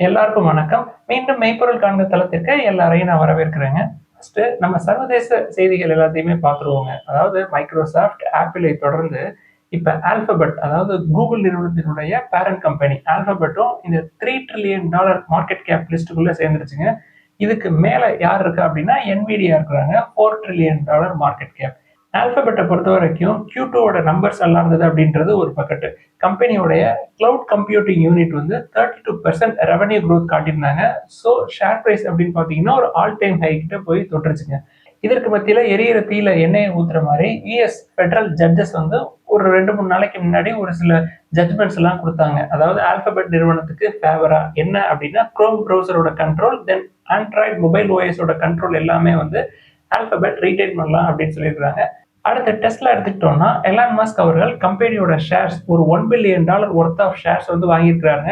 எல்லாருக்கும் வணக்கம். மீண்டும் மெய்ப்பொருள் காண்க தளத்திற்கு எல்லாரையும் நான் வரவேற்கிறேங்க. ஃபர்ஸ்ட் நம்ம சர்வதேச செய்திகள் எல்லாத்தையுமே பார்த்துருவோங்க. அதாவது மைக்ரோசாஃப்ட், ஆப்பிளை தொடர்ந்து இப்ப ஆல்பபெட், அதாவது கூகுள் நிறுவனத்தினுடைய பேரண்ட் கம்பெனி ஆல்பபெட்டும் இந்த $3 trillion மார்க்கெட் கேப் லிஸ்ட்டுக்குள்ள சேர்ந்துருச்சுங்க. இதுக்கு மேல யார் இருக்கா அப்படின்னா NVIDIA இருக்கிறாங்க. $4 trillion மார்க்கெட் கேப். ஆல்பபெட்டை பொறுத்த வரைக்கும் Q2 நம்பர்ஸ் நல்லா இருந்தது அப்படின்றது ஒரு பக்கெட்டு. கம்பெனியோடைய கிளவுட் கம்ப்யூட்டிங் யூனிட் வந்து 32% ரெவன்யூ க்ரோத் காட்டியிருந்தாங்க. ஸோ ஷேர் ப்ரைஸ் அப்படின்னு பார்த்தீங்கன்னா ஒரு ஆல் டைம் ஹை கிட்ட போய் தொட்டுருச்சுங்க. இதற்கு மத்தியில் எரியிற தீயில எண்ணெயை ஊத்துற மாதிரி யூஎஸ் ஃபெடரல் ஜட்ஜஸ் வந்து ஒரு 2-3 நாளைக்கு முன்னாடி ஒரு சில ஜட்மெண்ட்ஸ் எல்லாம் கொடுத்தாங்க. அதாவது ஆல்பபெட் நிறுவனத்துக்கு ஃபேவரா என்ன அப்படின்னா குரோம் ப்ரௌசரோட கண்ட்ரோல், தென் ஆண்ட்ராய்டு மொபைல் ஓஎஸோட கண்ட்ரோல் எல்லாமே வந்து ஆல்பபெட் ரீடைன் பண்ணலாம் அப்படின்னு சொல்லியிருக்காங்க. அடுத்து டெஸ்லா எடுத்துக்கிட்டோம்னா எலான் மஸ்க் அவர்கள் கம்பெனியோட ஷேர்ஸ் ஒரு $1 billion ஒர்த் ஆஃப் ஷேர்ஸ் வந்து வாங்கியிருக்கிறாங்க.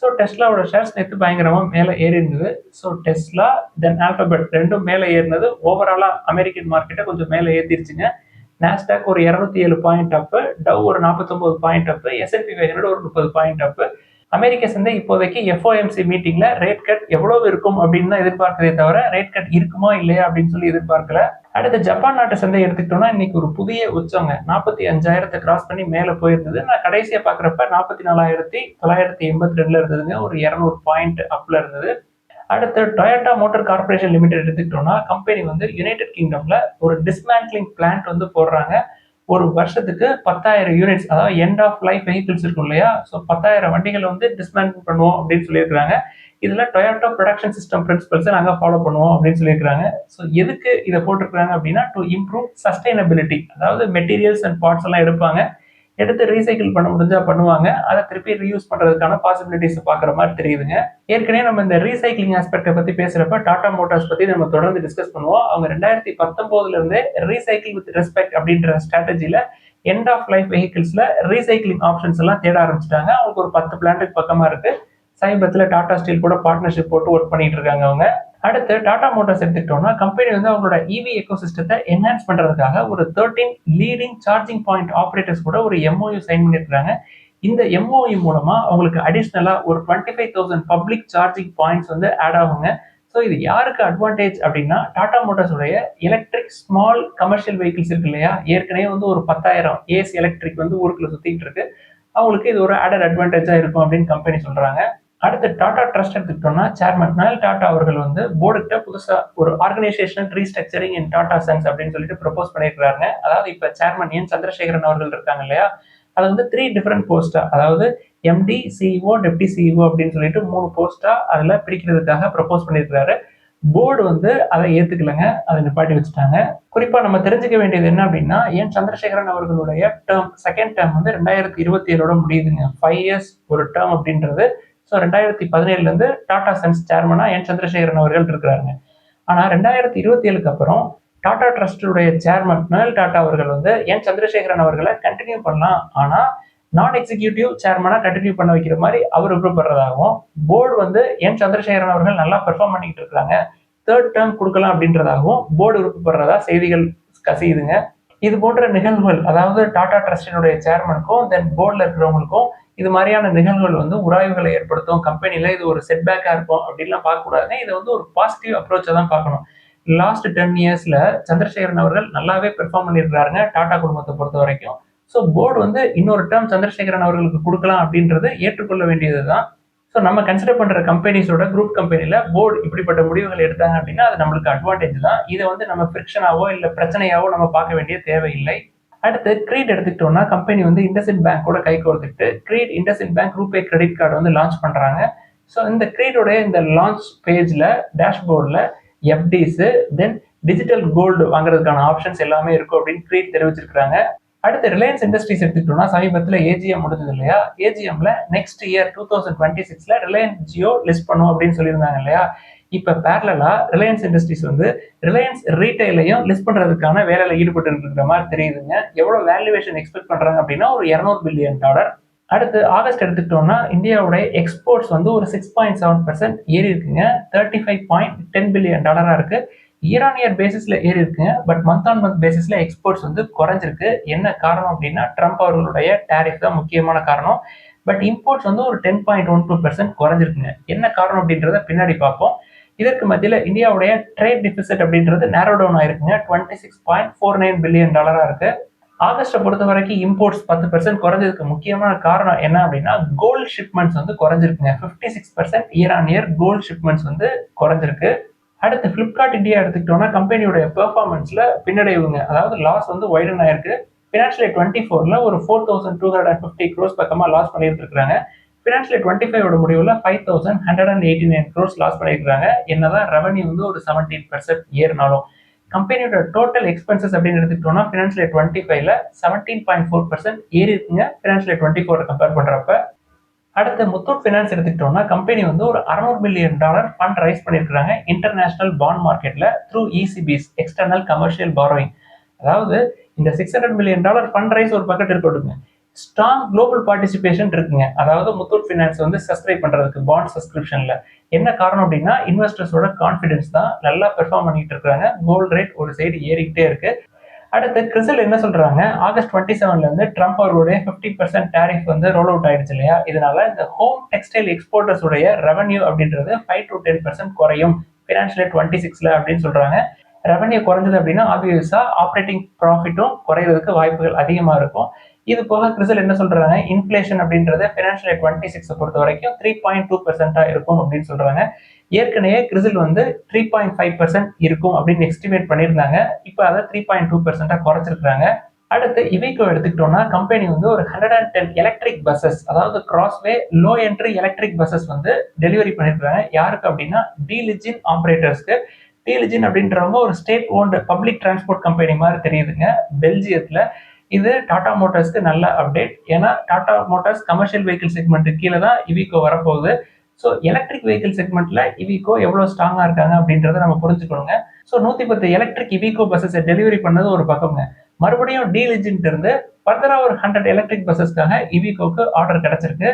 ஸோ டெஸ்லாவோட ஷேர்ஸ் நேற்று பயங்கரமாக மேலே ஏறி இருந்தது. ஸோ டெஸ்லா தென் ஆல்பபெட் ரெண்டும் மேலே ஏறினது ஓவராலாக அமெரிக்கன் மார்க்கெட்டை கொஞ்சம் மேலே ஏற்றிருச்சுங்க. நாஸ்டாக் ஒரு 207 பாயிண்ட் அப்பு, டவ் ஒரு 49 பாயிண்ட் அப்பு, S&P 500 ஒரு 30 பாயிண்ட் அப்பு. அமெரிக்க சந்தை இப்போதைக்கு FOMC மீட்டிங்ல ரேட் கட் எவ்வளவு இருக்கும் அப்படின்னு தான் எதிர்பார்க்கறதே தவிர ரேட் கட் இருக்குமா இல்லையா அப்படின்னு சொல்லி எதிர்பார்க்கல. அடுத்து ஜப்பான் நாட்டு சந்தை எடுத்துக்கிட்டோம்னா இன்னைக்கு ஒரு புதிய உச்சங்க 45,000 கிராஸ் பண்ணி மேல போயிருந்தது. நான் கடைசியா பாக்குறப்ப 44,982 இருந்ததுங்க. ஒரு 200 பாயிண்ட் அப்ல இருந்தது. அடுத்து டொயோட்டா மோட்டார் கார்பரேஷன் லிமிடெட் எடுத்துக்கிட்டோம்னா கம்பெனி வந்து யுனைடெட் கிங்டம்ல ஒரு டிஸ்மேண்ட்லிங் பிளான்ட் வந்து போடுறாங்க. ஒரு வருஷத்துக்கு 10,000 யூனிட்ஸ், அதாவது எண்ட் ஆஃப் லைஃப் வெஹிக்கிள்ஸ் இருக்கும் இல்லையா, ஸோ 10,000 வண்டிகளை வந்து டிஸ்மேண்டில் பண்ணுவோம் அப்படின்னு சொல்லியிருக்காங்க. இதில் டொயோட்டா ப்ரொடக்ஷன் சிஸ்டம் பிரின்சிபல்ஸை நாங்கள் ஃபாலோ பண்ணுவோம் அப்படின்னு சொல்லியிருக்காங்க. ஸோ எதுக்கு இதை போட்டிருக்காங்க அப்படின்னா டு இம்ப்ரூவ் சஸ்டைனபிலிட்டி, அதாவது மெட்டீரியல்ஸ் அண்ட் பார்ட்ஸ் எல்லாம் எடுப்பாங்க, எடுத்து ரீசைக்கிள் பண்ண முடிஞ்சா பண்ணுவாங்க, அதை திருப்பி ரீயூஸ் பண்றதுக்கான பாசிபிலிட்டிஸ் பாக்குற மாதிரி தெரியுதுங்க. ஏற்கனவே நம்ம இந்த ரீசைக்கிளிங் ஆஸ்பெக்டை பத்தி பேசுறப்ப டாடா மோட்டார்ஸ் பத்தி நம்ம தொடர்ந்து டிஸ்கஸ் பண்ணுவோம். அவங்க 2019 இருந்தே ரீசைக்கிள் வித் ரெஸ்பெக்ட் அப்படின்ற ஸ்ட்ராட்டஜில எண்ட் ஆஃப் லைஃப் வெஹிக்கிள்ஸ்ல ரீசைக்கிளிங் ஆப்ஷன்ஸ் எல்லாம் தேட ஆரம்பிச்சிட்டாங்க. அவங்களுக்கு ஒரு 10 பிளான்ட்டுக்கு பக்கமா இருக்கு. சமீபத்தில் டாடா ஸ்டீல் கூட பார்ட்னர்ஷிப் போட்டு ஒர்க் பண்ணிட்டு இருக்காங்க அவங்க. அடுத்து டாடா மோட்டார்ஸ் எடுத்துக்கிட்டோம்னா கம்பெனி வந்து அவங்களோட இவி எக்கோசிஸ்டத்தை என்ஹான்ஸ் பண்றதுக்காக ஒரு 13 லீடிங் சார்ஜிங் பாயிண்ட் ஆப்ரேட்டர்ஸ் கூட ஒரு MOU சைன் பண்ணிருக்காங்க. இந்த MOU மூலமா அவங்களுக்கு அடிஷ்னலா ஒரு 25,000 பப்ளிக் சார்ஜிங் பாயிண்ட்ஸ் வந்து ஆட் ஆகுங்க. ஸோ இது யாருக்கு அட்வான்டேஜ் அப்படின்னா டாடா மோட்டார்ஸ் உடைய எலக்ட்ரிக் ஸ்மால் கமர்ஷியல் வெஹிக்கிள்ஸ் இருக்கு இல்லையா, ஏற்கனவே வந்து ஒரு 10,000 ஏசி எலக்ட்ரிக் வந்து ஊருக்குள்ள சுத்திட்டு இருக்கு. அவங்களுக்கு இது ஒரு ஆடட் அட்வான்டேஜா இருக்கும் அப்படின்னு கம்பெனி சொல்றாங்க. அடுத்து டாடா ட்ரஸ்ட் எடுத்துக்கிட்டோம்னா சேர்மன் நயல் டாடா அவர்கள் வந்து போர்டுகிட்ட புதுசா ஒரு ஆர்கனைசேஷனல் ரீஸ்ட்ரக்சரிங் இன் டாடா சன்ஸ் அப்படின்னு சொல்லிட்டு ப்ரொபோஸ் பண்ணியிருக்காங்க. அதாவது இப்ப சேர்மன் என் சந்திரசேகரன் அவர்கள் இருக்காங்க இல்லையா, அது வந்து 3 டிஃபரெண்ட் போஸ்டா, அதாவது MD, CEO, டெப்டி CEO அப்படின்னு சொல்லிட்டு 3 போஸ்டா அதுல பிரிக்கிறதுக்காக ப்ரொபோஸ் பண்ணியிருக்காரு. போர்டு வந்து அதை ஏத்துக்கலங்க, அதை நிப்பாட்டி வச்சுட்டாங்க. குறிப்பா நம்ம தெரிஞ்சுக்க வேண்டியது என்ன அப்படின்னா என் சந்திரசேகரன் அவர்களுடைய டேர்ம், செகண்ட் டேர்ம் வந்து 2027 முடியுதுங்க. 5 இயர்ஸ் ஒரு டேர்ம் அப்படின்றது. ஸோ 2017 இருந்து டாடா சன்ஸ் சேர்மனா என் சந்திரசேகரன் அவர்கள் இருக்கிறாங்க. ஆனா 2027 அப்புறம் டாடா ட்ரஸ்டுடைய சேர்மன் நயல் டாடா அவர்கள் வந்து என் சந்திரசேகரன் அவர்களை கண்டினியூ பண்ணலாம், ஆனா நான் எக்ஸிகியூட்டிவ் சேர்மனா கண்டினியூ பண்ண வைக்கிற மாதிரி அவர் விருப்பப்படுறதாகவும், போர்டு வந்து என் சந்திரசேகரன் அவர்கள் நல்லா பெர்ஃபார்ம் பண்ணிட்டு இருக்காங்க, தேர்ட் டேர்ம் கொடுக்கலாம் அப்படின்றதாகவும் போர்டு விருப்பப்படுறதா செய்திகள் கசியுதுங்க. இது போன்ற நிகழ்வுகள், அதாவது டாடா ட்ரஸ்டினுடைய சேர்மனுக்கும் தென் போர்டில் இருக்கிறவங்களுக்கும் இது மாதிரியான நிகழ்வுகள் வந்து உராய்வுகளை ஏற்படுத்தும். கம்பெனில இது ஒரு செட்பேக்கா இருக்கும் அப்படின்லாம் பார்க்கக்கூடாதுங்க. இதை வந்து ஒரு பாசிட்டிவ் அப்ரோச்சா தான் பார்க்கணும். லாஸ்ட் 10 இயர்ஸ்ல சந்திரசேகரன் அவர்கள் நல்லாவே பெர்ஃபார்ம் பண்ணியிருக்காருங்க டாடா குடும்பத்தை பொறுத்த வரைக்கும். ஸோ போர்டு வந்து இன்னொரு டேர்ம் சந்திரசேகரன் அவர்களுக்கு கொடுக்கலாம் அப்படின்றத ஏற்றுக்கொள்ள வேண்டியதுதான். ஸோ நம்ம கன்சிடர் பண்ற கம்பெனிஸோட குரூப் கம்பெனில போர்டு இப்படிப்பட்ட முடிவுகள் எடுத்தாங்க அப்படின்னா அது நம்மளுக்கு அட்வான்டேஜ் தான். இதை வந்து நம்ம ஃபிரிக்ஷனாவோ இல்லை பிரச்சனையாவோ நம்ம பார்க்க வேண்டிய தேவையில்லை. அடுத்து கிரீட் எடுத்துக்கிட்டோம்னா கம்பெனி வந்து இண்டஸ்இண்ட் பேங்கோட கை கோர்த்துட்டு கிரீட் IndusInd bank RuPay credit card வந்து லான்ச் பண்றாங்க. ஸோ இந்த கிரீடோடைய இந்த லான்ச் பேஜ்ல டேஷ்போர்டில் FDs தென் டிஜிட்டல் கோல்டு வாங்குறதுக்கான ஆப்ஷன்ஸ் எல்லாமே இருக்கும் அப்படின்னு கிரீட் தெரிவிச்சிருக்காங்க. அடுத்து ரிலையன்ஸ் இண்டஸ்ட்ரீஸ் எடுத்துக்கிட்டோம்னா சமீபத்தில் AGM முடிஞ்சது இல்லையா, AGMல நெக்ஸ்ட் இயர் 2026ல ரிலையன்ஸ் ஜியோ லிஸ்ட் பண்ணும் அப்படின்னு சொல்லியிருந்தாங்க இல்லையா. இப்ப பேரலா ரிலையன்ஸ் இண்டஸ்ட்ரீஸ் வந்து ரிலையன்ஸ் ரீட்டைலையும் லிஸ்ட் பண்றதுக்கான வேலையில ஈடுபட்டு இருக்கிற மாதிரி தெரியுதுங்க. எவ்வளவு வேல்யூவேஷன் எக்ஸ்பெக்ட் பண்றாங்க அப்படின்னா ஒரு $200 பில்லியன். அடுத்து ஆகஸ்ட் எடுத்துக்கிட்டோம்னா இந்தியாவோட எக்ஸ்போர்ட்ஸ் வந்து ஒரு 6.7% ஏறி இருக்குங்க. $35.10 பில்லியன் இருக்கு. இயர் ஆன் இயர் பேசிஸ்ல ஏறி இருக்குங்க. பட் மந்த் ஆன் மந்த் பேசிஸ்ல எக்ஸ்போர்ட்ஸ் வந்து குறைஞ்சிருக்கு. என்ன காரணம் அப்படின்னா ட்ரம்ப் அவர்களுடைய டேரிஃப் தான் முக்கியமான காரணம். பட் இம்போர்ட்ஸ் வந்து ஒரு 10.12% குறைஞ்சிருக்குங்க. என்ன காரணம் அப்படின்றத பின்னாடி பார்ப்போம். இதற்கு மத்தியில் இந்தியாவுடைய ட்ரேட் டிஃபிசிட் அப்படின்றது நேரோ டவுன் ஆயிருக்குங்க. $26.49 பில்லியன் இருக்கு. ஆகஸ்ட்டை பொறுத்த வரைக்கும் இம்போர்ட்ஸ் 10% குறைஞ்சதுக்கு முக்கியமான காரணம் என்ன அப்படின்னா கோல்டு ஷிப்மெண்ட்ஸ் வந்து குறைஞ்சிருக்குங்க. 56% year on year gold shipments வந்து குறைஞ்சிருக்கு. அடுத்து பிளிப்கார்ட் இந்தியா எடுத்துக்கிட்டோம்னா கம்பெனியோட பெர்ஃபார்மன்ஸ்ல பின்னடைவுங்க. அதாவது லாஸ் வந்து வைடன் ஆயிருக்கு. ஃபினான்ஷியல் 24ல ஒரு 4250 crores பக்கமா லாஸ் பண்ணிட்டு இருக்காங்க. ஃபினான்ஷியல் 25 முடிவுல 5189 crores லாஸ் பண்ணிருக்காங்க. என்னதான் ரெவன்யூ வந்து ஒரு 17% ஏறினாலும் கம்பெனியோட டோட்டல் எக்ஸ்பென்சஸ் அப்படின்னு எடுத்துக்கிட்டோம்னா ஃபினான்ஷியல் 25ல 17.4% ஏறி இருக்குங்க. ஃபினான்ஷியல் 24 கம்பேர் பண்றப்ப. அடுத்து முத்தூட் ஃபினான்ஸ் எடுத்துக்கிட்டோம்னா கம்பெனி வந்து ஒரு $600 மில்லியன் ஃபண்ட் ரைஸ் பண்ணியிருக்காங்க இன்டர்நேஷனல் பாண்ட் மார்க்கெட்ல த்ரூ இசிபிஸ் எக்ஸ்டர்னல் கமர்ஷியல் பாரோயிங். அதாவது இந்த $600 மில்லியன் ஃபண்ட் ரைஸ் ஒரு பக்கெட் இருக்கட்டுங்க, ஸ்ட்ராங் குளோபல் பார்ட்டிசிபேஷன் இருக்குங்க. அதாவது முத்தூட் ஃபினான்ஸ் வந்து சப்ஸ்கிரைப் பண்றதுக்கு பாண்ட் சப்ஸ்கிரிப்ஷன்ல என்ன காரணம் அப்படின்னா இன்வெஸ்டர்ஸோட கான்ஃபிடன்ஸ் தான். நல்லா பெர்ஃபார்ம் பண்ணிட்டு இருக்காங்க. கோல்டு ரேட் ஒரு சைடு ஏறிக்கிட்டே இருக்கு. அடுத்து கிறிசல் என்ன சொல்றாங்க, ஆகஸ்ட் 27ல இருந்து ட்ரம்ப் அவருடைய 50% டேரிஃப் வந்து ரோல் அவுட் ஆயிடுச்சு இல்லையா, இதனால இந்த ஹோம் டெக்ஸ்டைல் எக்ஸ்போர்ட்டர்ஸ் உடைய ரெவன்யூ அப்படின்றது 5 to 10% குறையும் ஃபினான்ஷியல் 26ல அப்படின்னு சொல்றாங்க. ரெவன்யூ குறைஞ்சது அப்படின்னா ஆப்வியஸா ஆப்ரேட்டிங் ப்ராஃபிட்டும் குறையிறதுக்கு வாய்ப்புகள் அதிகமா இருக்கும். இது போக கிறிசல் என்ன சொல்றாங்க, இன்ஃபிளேஷன் அப்படின்றது ஃபினான்ஷியல் 26 பொறுத்த வரைக்கும் 3.2% இருக்கும் அப்படின்னு சொல்றாங்க. ஏற்கனவே கிறிசல் வந்து 3.5% இருக்கும் அப்படின்னு எஸ்டிமேட் பண்ணியிருந்தாங்க. இப்போ அதை 3.2% குறைச்சிருக்காங்க. அடுத்து இவிகோ எடுத்துக்கிட்டோம்னா கம்பெனி வந்து ஒரு 110 எலக்ட்ரிக் பஸ்ஸஸ், அதாவது crossway low entry electric buses வந்து டெலிவரி பண்ணிருக்காங்க. யாருக்கு அப்படின்னா டீலிஜின் ஆப்ரேட்டர்ஸ்க்கு. டீலிஜின் அப்படின்றவங்க ஒரு state owned public transport company மாதிரி தெரியுதுங்க பெல்ஜியத்துல. இது டாடா மோட்டார்ஸ்க்கு நல்ல அப்டேட். ஏன்னா Tata Motors commercial vehicle segment கீழே தான் இவிகோ வரப்போகுது. ஸோ எலக்ட்ரிக் வெஹிக்கிள் செக்மெண்ட்ல இவிகோ எவ்வளவு ஸ்ட்ராங்கா இருக்காங்க அப்படின்றத நம்ம புரிஞ்சுக்கணுங்க. ஸோ 110 எலக்ட்ரிக் இவிகோ பஸ்ஸஸ் டெலிவரி பண்ணது ஒரு பக்கம்ங்க. மறுபடியும் டீலிஜின்ட் இருந்து ஃபர்தரா ஒரு 100 எலக்ட்ரிக் பஸ்ஸஸ்க்காக இவிகோக்கு ஆர்டர் கிடைச்சிருக்கு.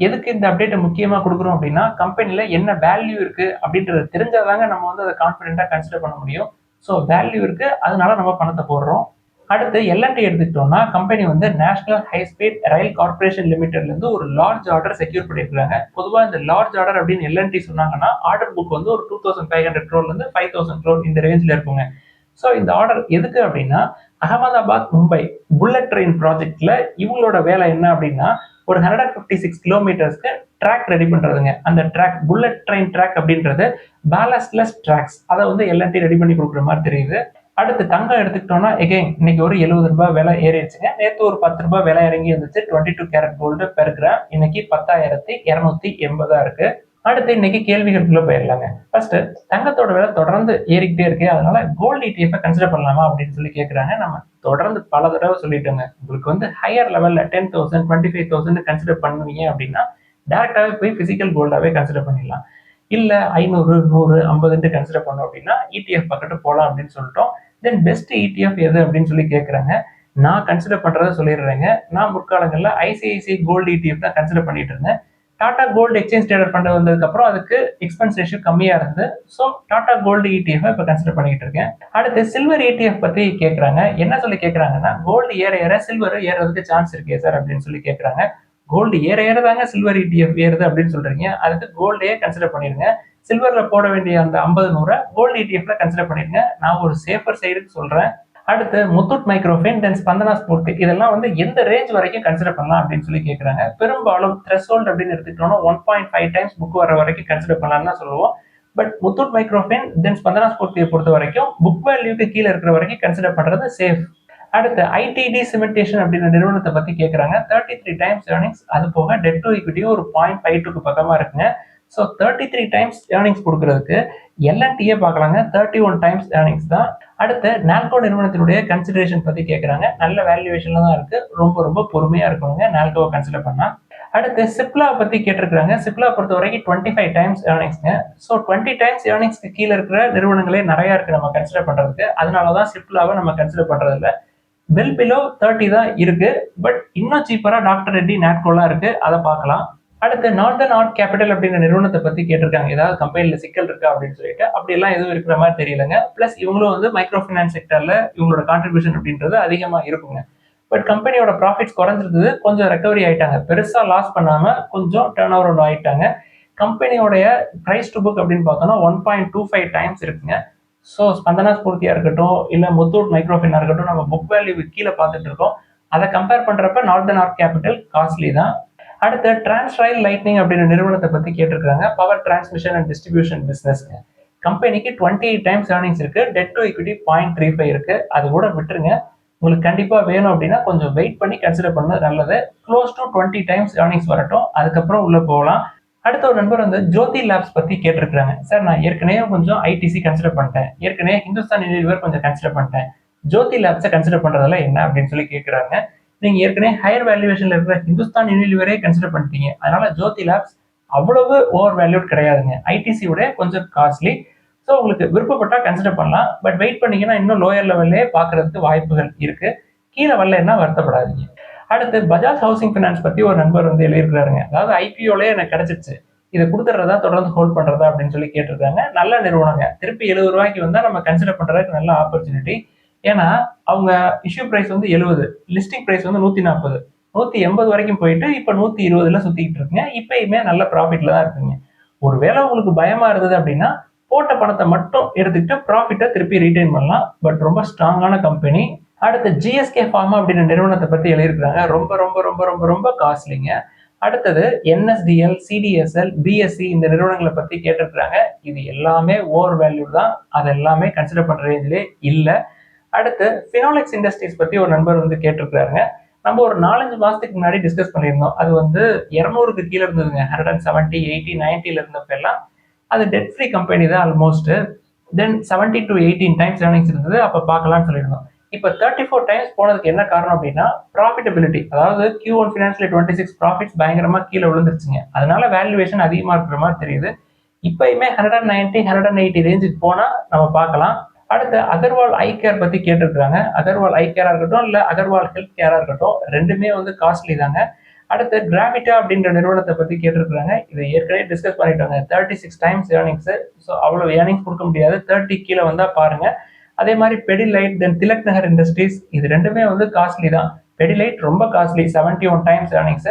எதுக்கு இந்த அப்டேட்டை முக்கியமா கொடுக்குறோம் அப்படின்னா கம்பெனில என்ன வேல்யூ இருக்கு அப்படின்றது தெரிஞ்சாதாங்க நம்ம வந்து அதை கான்ஃபிடென்ட்டா கன்சிடர் பண்ண முடியும். ஸோ வேல்யூ இருக்கு, அதனால நம்ம பணத்தை போடுறோம். அடுத்து எல்என்டி எடுத்துக்கிட்டோம்னா கம்பெனி வந்து National High Speed Rail Corporation லிமிடெட்ல இருந்து ஒரு லார்ஜ் ஆர்டர் செக்யூர் பண்ணிருக்காங்க. பொதுவாக இந்த லார்ஜ் ஆர்டர் அப்படின்னு எல்என்டி சொன்னாங்கன்னா ஆர்டர் புக் வந்து ஒரு 2500 crore இருந்து 5000 crore இந்த ரேஞ்சில் இருக்குங்க. ஸோ இந்த ஆர்டர் எதுக்கு அப்படின்னா அகமதாபாத் மும்பை புல்லட் ட்ரெயின் ப்ராஜெக்ட்ல இவங்களோட வேலை என்ன அப்படின்னா ஒரு 156 கிலோமீட்டர்ஸ்க்கு ட்ராக் ரெடி பண்றதுங்க. அந்த ட்ராக் புல்லட் ட்ரெயின் ட்ராக் அப்படின்றது பேலஸ்ட்லெஸ் ட்ராக்ஸ், அதை வந்து எல்என்டி ரெடி பண்ணி கொடுக்குற மாதிரி தெரியுது. அடுத்து தங்கம் எடுத்துக்கிட்டோம்னா எகைன் இன்னைக்கு ஒரு ₹70 விலை ஏறிடுச்சுங்க. நேற்று ஒரு ₹10 விலை இறங்கி இருந்துச்சு. 22 கேரட் கோல்டு பெர் கிராம் இன்னைக்கு 10,280 இருக்கு. அடுத்து இன்னைக்கு கேள்விகளுக்குள்ள போயிடலாங்க. ஃபர்ஸ்ட் தங்கத்தோட விலை தொடர்ந்து ஏறிக்கிட்டே இருக்கு, அதனால கோல்டு ETF கன்சிடர் பண்ணலாமா அப்படின்னு சொல்லி கேட்கறாங்க. நம்ம தொடர்ந்து பல தடவை சொல்லிட்டோங்க, உங்களுக்கு வந்து ஹையர் லெவல்ல 10,000 25,000 கன்சிடர் பண்ணுவீங்க அப்படின்னா டேரக்டாவே போய் பிசிக்கல் கோல்டாவே கன்சிடர் பண்ணிடலாம். இல்ல 500 100 50 கன்சிடர் பண்ணோம் அப்படின்னா ETF பக்கத்து போலாம் அப்படின்னு சொல்லிட்டோம். தென் பெஸ்ட் ETF எது அப்படின்னு சொல்லி கேட்கறாங்க. நான் கன்சிடர் பண்றதை சொல்லிடுறேங்க. நான் முற்காலங்கள்ல ஐசிஐசிஐ கோல்டு ETF தான் கன்சிடர் பண்ணிட்டு இருந்தேன். Tata gold exchange trader fund வந்ததுக்கு அப்புறம் அதுக்கு எக்ஸ்பென்ஸ் ரேஷியோ கம்மியா இருந்து ஸோ டாடா கோல்டு ETF இப்போ கன்சிடர் பண்ணிட்டு இருக்கேன். அடுத்து சில்வர் ETF பத்தி கேட்கறாங்க. என்ன சொல்லி கேட்கறாங்கன்னா கோல்டு ஏற ஏற சில்வர் ஏறதுக்கு சான்ஸ் இருக்கே சார் அப்படின்னு சொல்லி கேட்கறாங்க. கோல்டு ஏற ஏறதாங்க சில்வர் ETF ஏறுது அப்படின்னு சொல்றீங்க, அதுக்கு கோல்டே கன்சிடர் பண்ணிருங்க. சில்வர்ல போட வேண்டிய அந்த 50 கோல்டு ETFல கன்சிடர் பண்ணிருங்க. நான் ஒரு சேஃபர் சைடுக்கு சொல்றேன். அடுத்து முத்தூட் மைக்ரோஃபின் தென் ஸ்பந்தனா ஸ்பூர்த்தி இதெல்லாம் வந்து எந்த ரேஞ்ச் வரைக்கும் கன்சிடர் பண்ணலாம் அப்படின்னு சொல்லி கேட்கறாங்க. பெரும்பாலும் த்ரெஷோல்ட் அப்படின்னு எடுத்துக்கிட்டோம்னா 1.5 டைம்ஸ் புக் வர வரைக்கும் கன்சிடர் பண்ணலாம்னு தான் சொல்லுவோம். பட் முத்தூட் மைக்ரோஃபின் தென் ஸ்பந்தனா ஸ்பூர்த்தியை பொறுத்த வரைக்கும் புக் வேல்யூக்கு கீழே இருக்கிற வரைக்கும் கன்சிடர் பண்றது சேஃப். அடுத்து ஐடிடி சிமெண்டேஷன் அப்படின்ற நிறுவனத்தை பத்தி கேட்கறாங்க. 33 டைம்ஸ் ஏர்னிங்ஸ், அது போக டெட் டு ஈக்விட்டியும் ஒரு 0.52க்கு பக்கமா இருக்குங்க. ஸோ 33 டைம்ஸ் ஏர்னிங்ஸ் கொடுக்கறதுக்கு எல்என்டியே பார்க்கலாங்க. 31 டைம்ஸ் ஏர்னிங்ஸ் தான். அடுத்து நால்கோ நிறுவனத்தினுடைய கன்சிடரேஷன் பத்தி கேட்கறாங்க. நல்ல வேல்யூவேஷன்ல தான் இருக்கு, ரொம்ப ரொம்ப பொறுமையா இருக்கவங்க நால்கோவை கன்சிடர் பண்ணா. அடுத்து சிப்லா பத்தி கேட்டிருக்காங்க. சிப்லா பொறுத்த வரைக்கும் 25 டைம்ஸ் ஏர்னிங்ஸ்ங்க. ஸோ 20 டைம்ஸ் ஏர்னிங்ஸ்க்கு கீழே இருக்கிற நிறுவனங்களே நிறைய இருக்கு நம்ம கன்சிடர் பண்றதுக்கு. அதனாலதான் சிப்லாவை நம்ம கன்சிடர் பண்றது இல்லை. வெல் பிலோ 30 தான் இருக்கு. பட் இன்னும் சீப்பரா டாக்டர் ரெட்டி நாட்கோலாம் இருக்கு, அதை பார்க்கலாம். அடுத்து நார்தர்ன் ஆர்ட் கேபிட்டல் அப்படின்ற நிறுவனத்தை பத்தி கேட்டிருக்காங்க. ஏதாவது கம்பெனில சிக்கல் இருக்கா அப்படின்னு சொல்லிட்டு அப்படி எல்லாம் எதுவும் இருக்கிற மாதிரி தெரியலங்க. பிளஸ் இவங்களும் வந்து மைக்ரோ ஃபைனான்ஸ் செக்டர்ல இவங்களோட கான்ட்ரிபியூஷன் அப்படின்றது அதிகமா இருக்குங்க. பட் கம்பெனியோட ப்ராஃபிட்ஸ் குறைஞ்சிருந்தது, கொஞ்சம் ரெக்கவரி ஆயிட்டாங்க. பெருசா லாஸ் பண்ணாம கொஞ்சம் டர்ன் ஓவர் ஆயிட்டாங்க. கம்பெனியோடைய பிரைஸ் டு புக் அப்படின்னு பார்த்தோம்னா 1.25 டைம்ஸ் இருக்குங்க. ஸோ ஸ்பந்தனா ஸ்பூர்த்தியா இருக்கட்டும், இல்ல முத்தூட் மைக்ரோஃபினா இருக்கட்டும், நம்ம புக் வேல்யூ கீழே பார்த்துட்டு இருக்கோம். அதை கம்பேர் பண்றப்ப நார்தர்ன் ஆர்க் கேபிட்டல் காஸ்ட்லி தான். அடுத்து டிரான்ஸ்ரைல் லைட்னிங் அப்படின்ற நிறுவனத்தை பத்தி கேட்டிருக்காங்க. Power transmission and distribution business. கம்பெனிக்கு 28 டைம்ஸ் ஏர்னிங்ஸ் இருக்கு. டெட் டு equity 0.35 இருக்கு. அது கூட விட்டுருங்க. உங்களுக்கு கண்டிப்பா வேணும் அப்படின்னா கொஞ்சம் வெயிட் பண்ணி கன்சிடர் பண்ணது நல்லது. க்ளோஸ் டு 20 டைம்ஸ் ஏர்னிங்ஸ் வரட்டும், அதுக்கப்புறம் உள்ள போகலாம். அடுத்த ஒரு நண்பர் வந்து ஜோதி லேப்ஸ் பத்தி கேட்டிருக்காங்க. சார், நான் ஏற்கனவே கொஞ்சம் ஐடிசி கன்சிடர் பண்ணிட்டேன், ஏற்கனவே ஹிந்துஸ்தான் யூனிலிவர் கொஞ்சம் கன்சிடர் பண்ணிட்டேன், ஜோதி லேப்ஸை கன்சிடர் பண்றதுல என்ன அப்படின்னு சொல்லி கேட்குறாங்க. நீங்க ஏற்கனவே ஹையர் வேல்யூவேஷன்ல இருக்கிற ஹிந்துஸ்தான் யூனிலிவரே கன்சிடர் பண்ணிட்டீங்க, அதனால ஜோதி லேப்ஸ் அவ்வளவு ஓவர் வேல்யூட் கிடையாதுங்க. ஐடிசியோட கொஞ்சம் காஸ்ட்லி. ஸோ உங்களுக்கு விருப்பப்பட்டா கன்சிடர் பண்ணலாம். பட் வெயிட் பண்ணீங்கன்னா இன்னும் லோயர் லெவல்லே பார்க்கறதுக்கு வாய்ப்புகள் இருக்கு. கீழே வரலன்னா வருத்தப்படாதீங்க. அடுத்து பஜாஜ் ஹவுசிங் ஃபைனான்ஸ் பத்தி ஒரு நண்பர் வந்து எழுதியிருக்காருங்க. அதாவது ஐபிஓலே எனக்கு கிடைச்சிருச்சு, இதை கொடுத்துறதா தொடர்ந்து ஹோல்ட் பண்றதா அப்படின்னு சொல்லி கேட்டிருக்காங்க. நல்ல நிறுவனங்க. திருப்பி 70 ரூபாய்க்கு வந்தா நம்ம கன்சிடர் பண்றதுக்கு நல்ல ஆப்பர்ச்சுனிட்டி. ஏன்னா அவங்க இஷ்யூ பிரைஸ் வந்து 70, லிஸ்டிங் பிரைஸ் வந்து 140, 180 வரைக்கும் போயிட்டு இப்ப 120ல சுத்திக்கிட்டு இருக்குங்க. இப்பயுமே நல்ல ப்ராஃபிட்ல தான் இருக்குங்க. ஒருவேளை உங்களுக்கு பயமா இருந்தது அப்படின்னா போட்ட பணத்தை மட்டும் எடுத்துக்கிட்டு ப்ராஃபிட்டை திருப்பி ரீடைன் பண்ணலாம். பட் ரொம்ப ஸ்ட்ராங்கான கம்பெனி. அடுத்து ஜிஎஸ்கே ஃபார்மா அப்படின்ற நிறுவனத்தை பத்தி எழுதியிருக்காங்க. ரொம்ப ரொம்ப ரொம்ப ரொம்ப ரொம்ப காஸ்ட்லிங்க. அடுத்தது என்எஸ்டிஎல், சிடிஎஸ்எல், பிஎஸ்சி இந்த நிறுவனங்களை பத்தி கேட்டிருக்கிறாங்க. இது எல்லாமே ஓவர் வேல்யூ தான். அது எல்லாமே கன்சிடர் பண்ற ரேஞ்சிலே இல்லை. அடுத்து ஃபினோலெக்ஸ் இண்டஸ்ட்ரீஸ் பத்தி ஒரு நண்பர் வந்து கேட்டிருக்காருங்க. நம்ம ஒரு 4-5 மாசத்துக்கு முன்னாடி டிஸ்கஸ் பண்ணியிருந்தோம். அது வந்து 200க்கு கீழே இருந்ததுங்க. 170, 80, 90ல இருந்தப்ப எல்லாம் அது டெட் ஃப்ரீ கம்பெனி தான் almost. Then 17 to 18 times earnings இருந்தது. அப்போ பார்க்கலாம்னு சொல்லியிருந்தோம். இப்போ 34 டைம்ஸ் போனதுக்கு என்ன காரணம் அப்படின்னா ப்ராஃபிட்டபிலிட்டி. அதாவது Q1 ஃபினான்ஷியல் 26 ப்ராஃபிட்ஸ் பயங்கரமா கீழே விழுந்துருச்சுங்க. அதனால வேல்யூவேஷன் அதிகமா இருக்கிற மாதிரி தெரியுது. இப்பயுமே 190, 180 ரேஞ்சுக்கு போனா நம்ம பார்க்கலாம். அடுத்து அகர்வால் ஐ கேர் பத்தி கேட்டிருக்காங்க. அகர்வால் ஐ கேரா இருக்கட்டும், இல்ல அகர்வால் ஹெல்த் கேரா இருக்கட்டும், ரெண்டுமே வந்து காஸ்ட்லி தாங்க. அடுத்து கிராவிட்டா அப்படின்ற நிறுவனத்தை பத்தி கேட்டிருக்காங்க. இதை ஏற்கனவே டிஸ்கஸ் பண்ணிட்டாங்க. 36 டைம்ஸ் ஏர்னிங்ஸ். ஸோ அவ்வளவு ஏர்னிங்ஸ் கொடுக்க முடியாது. 30 கீழே வந்தா பாருங்க. அதே மாதிரி பெடிலைட், தென் திலக் நகர் இண்டஸ்ட்ரீஸ், இது ரெண்டுமே வந்து காஸ்ட்லி தான். பெடிலைட் ரொம்ப காஸ்ட்லி, 71 டைம்ஸ் ஏர்னிங்ஸ்.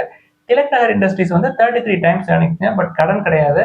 திலக் நகர் இண்டஸ்ட்ரீஸ் வந்து 33 டைம்ஸ் ஏர்னிங்ஸ். பட் கடன் கிடையாது.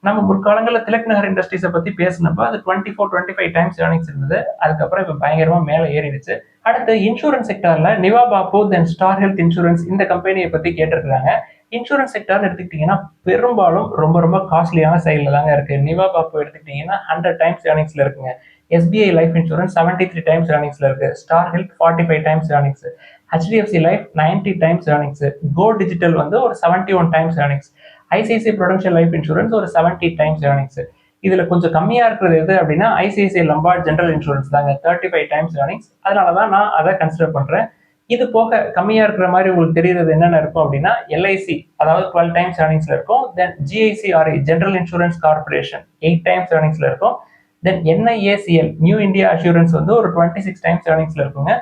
நம்ம முற்காலங்களில் திலக் நகர் இண்டஸ்ட்ரீஸை பத்தி பேசினப்ப அது 24, 25 டைம்ஸ் ஏர்னிங்ஸ் இருந்தது. அதுக்கப்புறம் இப்போ பயங்கரமா மேலே ஏறிடுச்சு. அடுத்து இன்சூரன்ஸ் செக்டர்ல நிவா பாப்பு, தென் ஸ்டார் ஹெல்த் இன்சூரன்ஸ் இந்த கம்பெனியை பத்தி கேட்டிருக்காங்க. இன்சூரன்ஸ் செக்டர்னு எடுத்துக்கிட்டீங்கன்னா பெரும்பாலும் ரொம்ப ரொம்ப காஸ்ட்லியான சைட்ல தாங்க இருக்கு. நிவா பாப்பு எடுத்துக்கிட்டீங்கன்னா 100 டைம்ஸ் ஏர்னிங்ஸ்ல இருக்குங்க. எஸ்பிஐ லைஃப் இன்சூரன்ஸ் 73 டைம்ஸ் ஏர்னிங்ஸ்ல இருக்கு. Star health 45 times earnings. HDFC life 90 times earnings. Go digital வந்து ஒரு 71 times earnings. ICICI prudential life insurance ஒரு 70 டைம்ஸ் ஏர்னிங்ஸ். இதுல கொஞ்சம் கம்மியா இருக்கிறது எது அப்படின்னா ஐசிஐசிஐ லம்பார்ட் ஜெனரல் இன்சூரன்ஸ் தாங்க, 35 டைம்ஸ் ஏர்னிங்ஸ். அதனாலதான் நான் அதை கன்சிடர் பண்றேன். இது போக கம்மியா இருக்கிற மாதிரி உங்களுக்கு தெரியுறது என்னென்ன இருக்கும் அப்படின்னா எல்ஐசி, அதாவது 12 டைம்ஸ் ஏர்னிங்ஸ்ல இருக்கும். தென் ஜிஐசிஆர்ஐ ஜெனரல் இன்சூரன்ஸ் கார்பரேஷன் 8 டைம்ஸ் ஏர்னிங்ஸ்ல இருக்கும். தென் என்ஐஏசிஎல் நியூ இந்தியா அஷூரன்ஸ் வந்து ஒரு 26 டைம்ஸ் ஏர்னிங்ஸ்ல இருக்குங்க.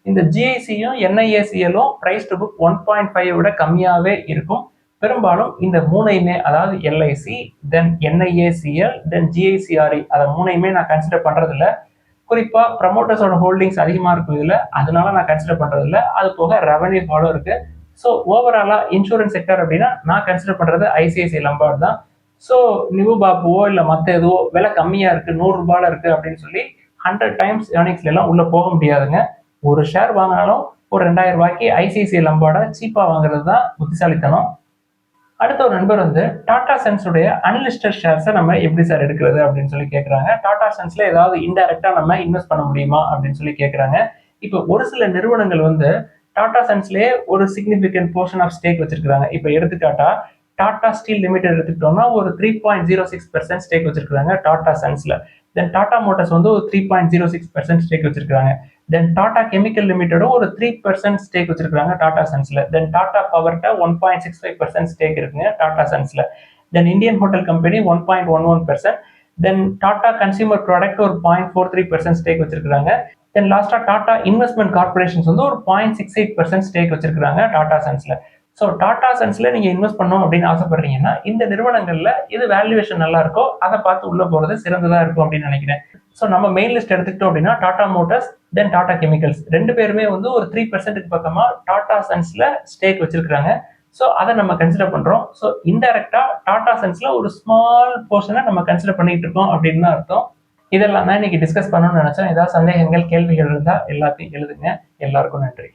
இந்த ஜிஐசியும் என்ஐஏசிஎலும் பிரைஸ் டு புக் 1.5 விட கம்மியாவே இருக்கும். பெரும்பாலும் இந்த மூணையுமே, அதாவது எல்ஐசி, தென் என்ஐஏசிஎல், தென் ஜிஐசிஆர்ஐ, அதை மூணையுமே நான் கன்சிடர் பண்றது இல்லை. குறிப்பா ப்ரமோட்டர்ஸோட ஹோல்டிங்ஸ் அதிகமா இருக்கும் இதுல, அதனால நான் கன்சிடர் பண்றது இல்லை. அது போக ரெவன்யூ ஃபாலோ இருக்கு. ஸோ ஓவராலா இன்சூரன்ஸ் செக்டர் அப்படின்னா நான் கன்சிடர் பண்றது ஐசிஐசிஐ லம்பார்ட் தான். ஸோ நிவு பாப்புவோ இல்லை மற்ற எதுவோ விலை கம்மியா இருக்கு, 100 ரூபாயில இருக்கு அப்படின்னு சொல்லி 100 டைம்ஸ் ஏர்னிங்ஸ்ல எல்லாம் உள்ள போக முடியாதுங்க. ஒரு ஷேர் வாங்கினாலும் ஒரு 2000 ரூபாய்க்கு ஐசிஐசிஐ லம்பார்டை சீப்பா வாங்குறது தான் புத்திசாலித்தனம். அடுத்த ஒரு நண்பர் வந்து டாடா சன்ஸுடைய அன்லிஸ்டட் ஷேர்ஸை நம்ம எப்படி சார் எடுக்கிறது அப்படின்னு சொல்லி கேட்குறாங்க. டாடா சன்ஸ்ல ஏதாவது இன்டைரக்டா நம்ம இன்வெஸ்ட் பண்ண முடியுமா அப்படின்னு சொல்லி கேட்குறாங்க. இப்போ ஒரு சில நிறுவனங்கள் வந்து டாடா சன்ஸ்லேயே ஒரு சிக்னிஃபிகன்ட் போர்ஷன் ஆஃப் ஸ்டேக் வச்சிருக்காங்க. இப்போ எடுத்துக்காட்டா டாடா ஸ்டீல் லிமிடெட் எடுத்துக்கிட்டோம்னா ஒரு 3.06% ஸ்டேக் வச்சிருக்காங்க டாடா சன்ஸ்ல. தென் டாடா மோட்டர்ஸ் வந்து ஒரு 3.06% ஸ்டேக் வச்சிருக்காங்க. தென் டாடா கெமிக்கல் லிமிடெடும் ஒரு 3% ஸ்டேக் வச்சிருக்காங்க டாடா சன்ஸ்ல. தென் டாடா பவர்ட்ட 1.65% ஸ்டேக் இருக்குங்க டாடா சன்ஸ்ல. தென் இந்தியன் ஹோட்டல் கம்பெனி 1.11%. தென் டாடா கன்சியூமர் ப்ராடக்ட் ஒரு 0.43% ஸ்டேக் வச்சிருக்காங்க. தென் லாஸ்டா டாடா இன்வெஸ்ட்மெண்ட் கார்பரேஷன்ஸ் வந்து ஒரு 0.68% ஸ்டேக் வச்சிருக்காங்க டாடா சன்ஸ்ல. ஸோ டாடா சன்ஸ்ல நீங்க இன்வெஸ்ட் பண்ணணும் அப்படின்னு ஆசைப்படுறீங்கன்னா இந்த நிறுவனங்கள்ல இது வேல்யூவேஷன் நல்லா இருக்கோ அதை பார்த்து உள்ள போறது சிறந்ததா இருக்கும் அப்படின்னு நினைக்கிறேன். ஸோ நம்ம மெயின் லிஸ்ட் எடுத்துக்கிட்டோம் அப்படின்னா டாடா மோட்டர்ஸ், தென் டாடா கெமிக்கல்ஸ். 2 பேருமே வந்து ஒரு 3% பக்கமா டாடா சன்ஸ்ல ஸ்டேக் வச்சிருக்காங்க. ஸோ அதை நம்ம கன்சிடர் பண்றோம். ஸோ இன்டைரக்டா டாடா சன்ஸ்ல ஒரு ஸ்மால் போர்ஷனை நம்ம கன்சிடர் பண்ணிட்டு இருக்கோம் அப்படின்னு தான் அர்த்தம். இதெல்லாம் தான் இன்னைக்கு டிஸ்கஸ் பண்ணணும்னு நினைச்சோம். ஏதாவது சந்தேகங்கள், கேள்விகள் இருந்தா எல்லாத்தையும் எழுதுங்க. எல்லாருக்கும் நன்றி.